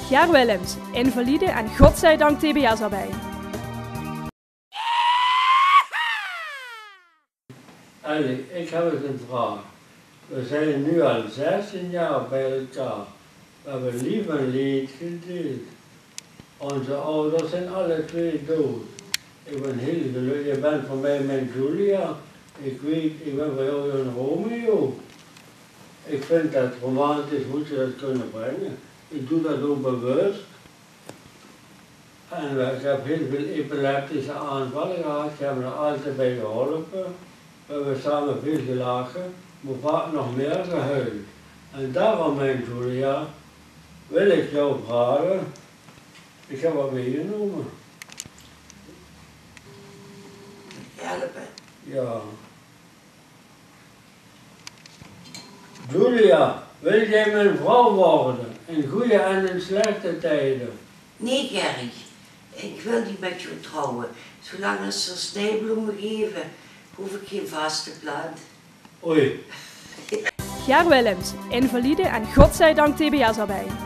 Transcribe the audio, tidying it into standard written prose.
Ger Willems, invalide en godzijdank TBS erbij. Ellie, ik heb eens een vraag. We zijn nu al 16 jaar bij elkaar. We hebben lief en leed gedeeld. Onze ouders zijn alle twee dood. Ik ben heel gelukkig. Je bent voor mij mijn Julia. Ik weet, ik ben voor jou een Romeo. Ik vind dat romantisch moet je dat kunnen brengen. Ik doe dat ook bewust. En ik heb heel veel epileptische aanvallen gehad. Ik heb me er altijd bij geholpen. We hebben samen veel gelachen, maar vaak nog meer gehuild. En daarom, mijn Julia, wil ik jou vragen. Ik heb wat meegenomen. Helpen. Ja. Julia, wil jij mijn vrouw worden? In goede en in slechte tijden? Nee, Gerry. Ik wil niet met jou trouwen. Zolang ze er snijbloemen geven, hoef ik geen vaste plaat. Oei. Ger Willems, invalide en godzijdank TBS erbij.